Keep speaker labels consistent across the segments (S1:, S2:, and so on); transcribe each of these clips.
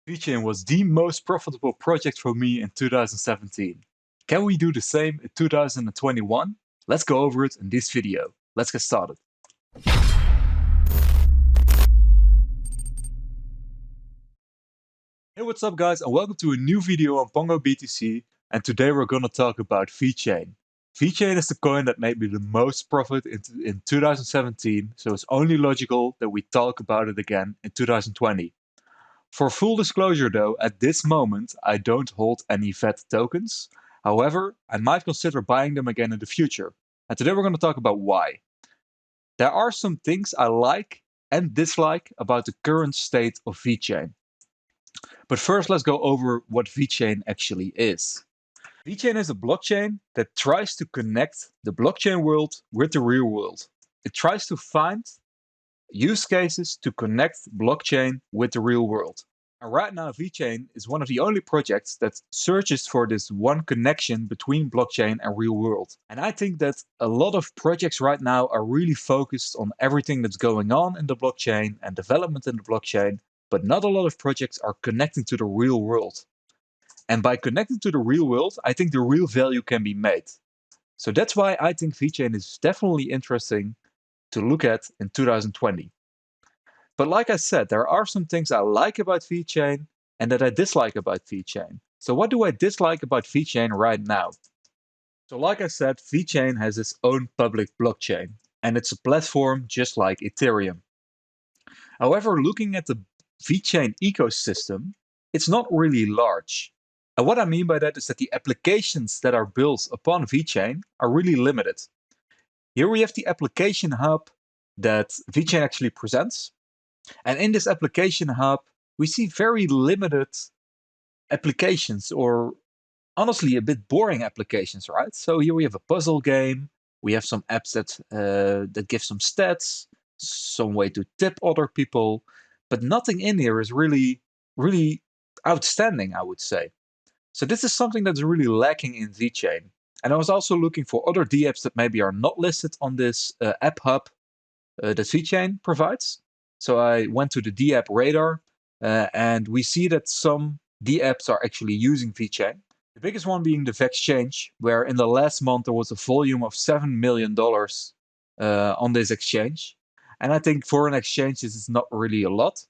S1: VeChain was the most profitable project for me in 2017. Can we do the same in 2021? Let's go over it in this video. Let's get started. Hey, what's up guys, and welcome to a new video on Pongo BTC, and today we're gonna talk about VeChain. VeChain is the coin that made me the most profit in 2017, so it's only logical that we talk about it again in 2020. For full disclosure though, at this moment I don't hold any VET tokens. However, I might consider buying them again in the future. And today we're going to talk about why. There are some things I like and dislike about the current state of VeChain. But first let's go over what VeChain actually is. VeChain is a blockchain that tries to connect the blockchain world with the real world. It tries to find use cases to connect blockchain with the real world. And right now VeChain is one of the only projects that searches for this one connection between blockchain and real world. And I think that a lot of projects right now are really focused on everything that's going on in the blockchain and development in the blockchain, but not a lot of projects are connecting to the real world. And by connecting to the real world, I think the real value can be made. So that's why I think VeChain is definitely interesting to look at in 2020. But like I said, there are some things I like about VeChain and that I dislike about VeChain. So what do I dislike about VeChain right now? So like I said, VeChain has its own public blockchain and it's a platform just like Ethereum. However, looking at the VeChain ecosystem, it's not really large. And what I mean by that is that the applications that are built upon VeChain are really limited. Here we have the application hub that VeChain actually presents. And in this application hub, we see very limited applications, or honestly a bit boring applications, right? So here we have a puzzle game. We have some apps that give some stats, some way to tip other people, but nothing in here is really outstanding, I would say. So this is something that's really lacking in VeChain. And I was also looking for other dApps that maybe are not listed on this app hub that VeChain provides. So I went to the dApp radar and we see that some dApps are actually using VeChain. The biggest one being the Vechain, where in the last month there was a volume of $7 million on this exchange. And I think for an exchange this is not really a lot.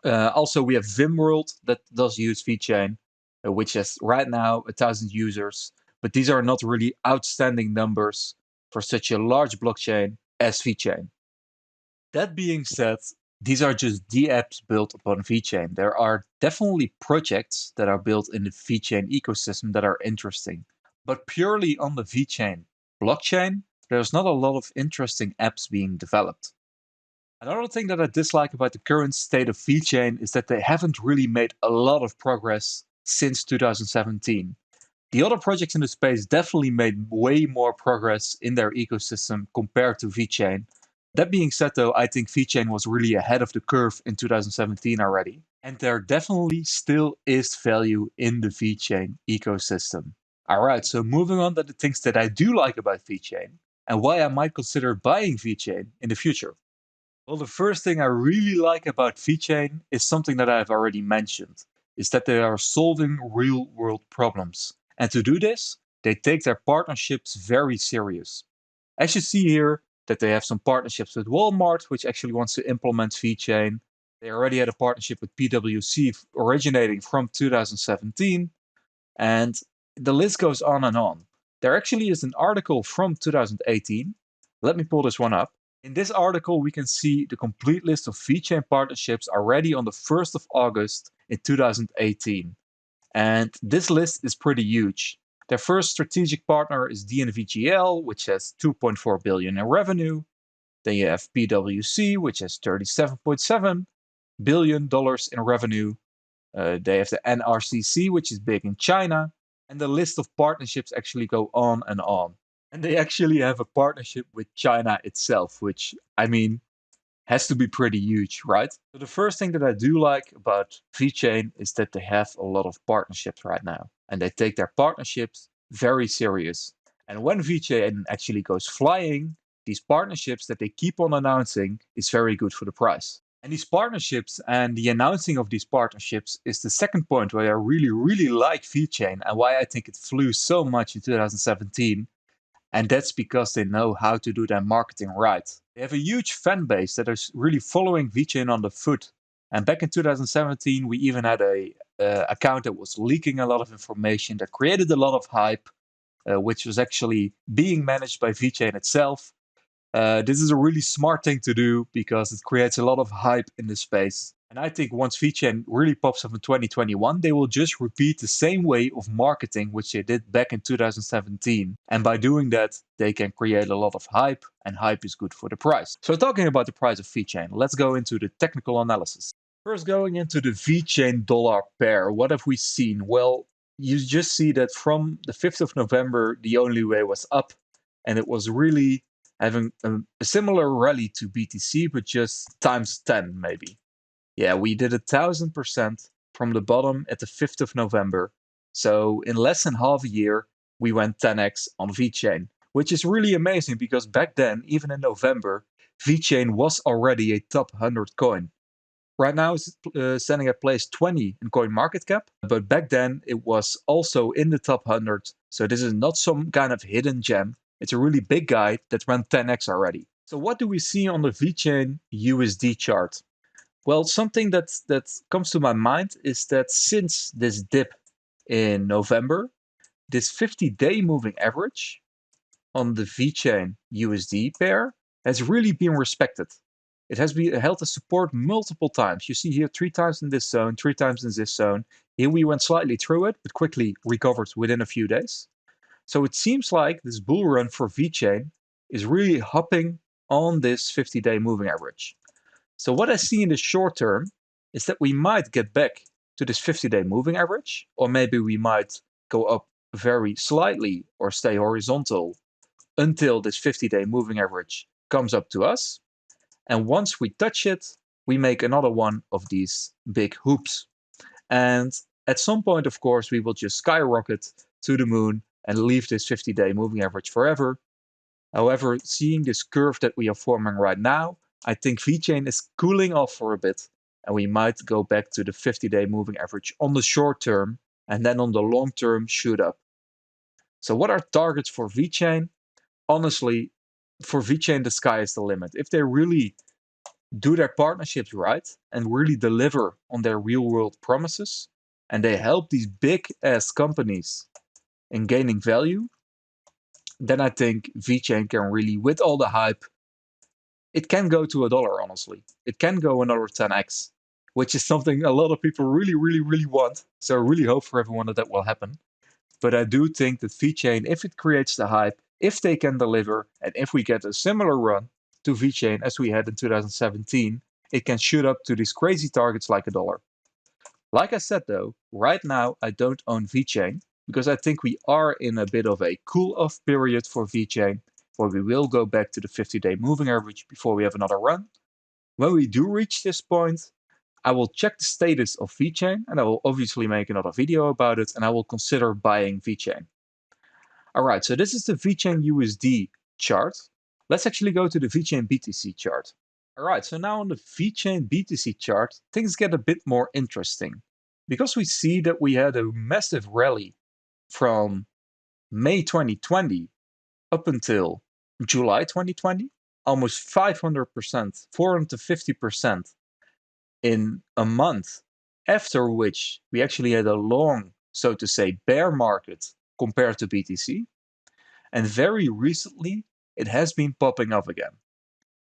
S1: Also we have VimWorld that does use VeChain, which has right now 1,000 users. But these are not really outstanding numbers for such a large blockchain as VeChain. That being said, these are just dApps built upon VeChain. There are definitely projects that are built in the VeChain ecosystem that are interesting. But purely on the VeChain blockchain, there's not a lot of interesting apps being developed. Another thing that I dislike about the current state of VeChain is that they haven't really made a lot of progress since 2017. The other projects in the space definitely made way more progress in their ecosystem compared to VeChain. That being said though, I think VeChain was really ahead of the curve in 2017 already. And there definitely still is value in the VeChain ecosystem. Alright, so moving on to the things that I do like about VeChain and why I might consider buying VeChain in the future. Well, the first thing I really like about VeChain is something that I've already mentioned, is that they are solving real world problems. And to do this, they take their partnerships very serious. As you see here, that they have some partnerships with Walmart, which actually wants to implement VeChain. They already had a partnership with PwC originating from 2017. And the list goes on and on. There actually is an article from 2018. Let me pull this one up. In this article, we can see the complete list of VeChain partnerships already on the 1st of August in 2018. And this list is pretty huge. Their first strategic partner is DNVGL, which has $2.4 billion in revenue. Then you have PwC, which has $37.7 billion in revenue. They have the NRCC, which is big in China. And the list of partnerships actually go on and on. And they actually have a partnership with China itself, which, I mean, has to be pretty huge, right? So the first thing that I do like about VeChain is that they have a lot of partnerships right now. And they take their partnerships very serious. And when VeChain actually goes flying, these partnerships that they keep on announcing is very good for the price. And these partnerships and the announcing of these partnerships is the second point why I really, really like VeChain and why I think it flew so much in 2017. And that's because they know how to do their marketing right. They have a huge fan base that is really following VeChain on the foot. And back in 2017, we even had a account that was leaking a lot of information that created a lot of hype, which was actually being managed by VeChain itself. This is a really smart thing to do because it creates a lot of hype in the space. And I think once VeChain really pops up in 2021, they will just repeat the same way of marketing which they did back in 2017. And by doing that, they can create a lot of hype, and hype is good for the price. So talking about the price of VeChain, let's go into the technical analysis. First, going into the VeChain dollar pair, what have we seen? Well, you just see that from the 5th of November, the only way was up, and it was really having a similar rally to BTC, but just times 10 maybe. Yeah, we did 1000% from the bottom at the 5th of November. So in less than half a year, we went 10x on VeChain, which is really amazing because back then, even in November, VeChain was already a top 100 coin. Right now it's standing at place 20 in coin market cap, but back then it was also in the top 100. So this is not some kind of hidden gem. It's a really big guy that went 10x already. So what do we see on the VeChain USD chart? Well, something that comes to my mind is that since this dip in November, this 50-day moving average on the VeChain USD pair has really been respected. It has been held as support multiple times. You see here 3 times in this zone, 3 times in this zone. Here we went slightly through it, but quickly recovered within a few days. So it seems like this bull run for VeChain is really hopping on this 50-day moving average. So what I see in the short term is that we might get back to this 50-day moving average, or maybe we might go up very slightly or stay horizontal until this 50-day moving average comes up to us. And once we touch it, we make another one of these big hoops. And at some point, of course, we will just skyrocket to the moon and leave this 50-day moving average forever. However, seeing this curve that we are forming right now, I think VeChain is cooling off for a bit, and we might go back to the 50-day moving average on the short term, and then on the long term shoot up. So what are targets for VeChain? Honestly, for VeChain, the sky is the limit. If they really do their partnerships right and really deliver on their real-world promises, and they help these big-ass companies in gaining value, then I think VeChain can really, with all the hype, it can go to $1, honestly. It can go another 10x, which is something a lot of people really, really, really want. So I really hope for everyone that that will happen. But I do think that VeChain, if it creates the hype, if they can deliver, and if we get a similar run to VeChain as we had in 2017, it can shoot up to these crazy targets like $1. Like I said though, right now I don't own VeChain because I think we are in a bit of a cool-off period for VeChain, where we will go back to the 50-day moving average before we have another run. When we do reach this point, I will check the status of VeChain, and I will obviously make another video about it, and I will consider buying VeChain. Alright, so this is the VeChain USD chart. Let's actually go to the VeChain BTC chart. Alright, so now on the VeChain BTC chart, things get a bit more interesting. Because we see that we had a massive rally from May 2020 up until July 2020, almost 500%, 450% in a month, after which we actually had a long, so to say, bear market compared to BTC. And very recently, it has been popping up again.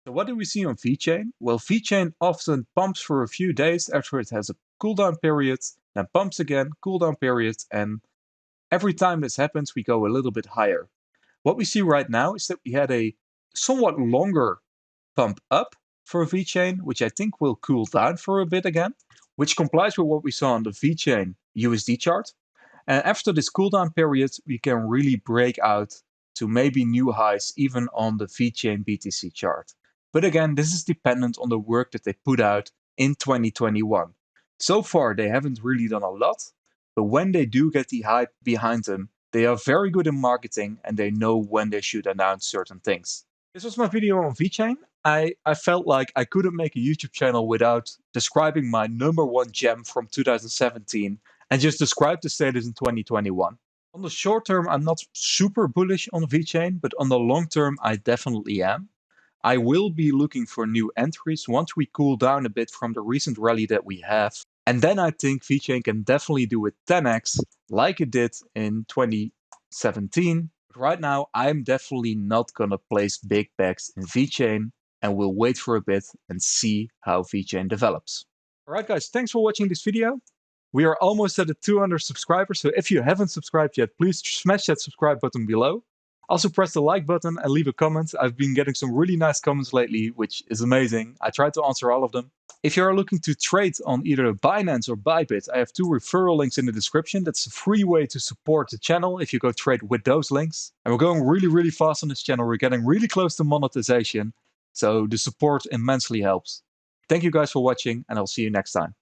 S1: So what do we see on VeChain? Well, VeChain often pumps for a few days after it has a cooldown period, then pumps again, cooldown period, and every time this happens, we go a little bit higher. What we see right now is that we had a somewhat longer pump up for VeChain, which I think will cool down for a bit again. which complies with what we saw on the VeChain USD chart. And after this cooldown period, we can really break out to maybe new highs even on the VeChain BTC chart. But again, this is dependent on the work that they put out in 2021. So far, they haven't really done a lot, but when they do get the hype behind them, they are very good in marketing and they know when they should announce certain things. This was my video on VeChain. I felt like I couldn't make a YouTube channel without describing my #1 gem from 2017 and just describe the status in 2021. On the short term, I'm not super bullish on VeChain, but on the long term, I definitely am. I will be looking for new entries once we cool down a bit from the recent rally that we have. And then I think VeChain can definitely do it 10x like it did in 2017. But right now, I'm definitely not gonna place big bets in VeChain and we'll wait for a bit and see how VeChain develops. Alright guys, thanks for watching this video. We are almost at the 200 subscribers, so if you haven't subscribed yet, please smash that subscribe button below. Also press the like button and leave a comment. I've been getting some really nice comments lately, which is amazing. I try to answer all of them. If you're looking to trade on either Binance or Bybit, I have 2 referral links in the description. That's a free way to support the channel if you go trade with those links. And we're going really fast on this channel. We're getting really close to monetization, so the support immensely helps. Thank you guys for watching, and I'll see you next time.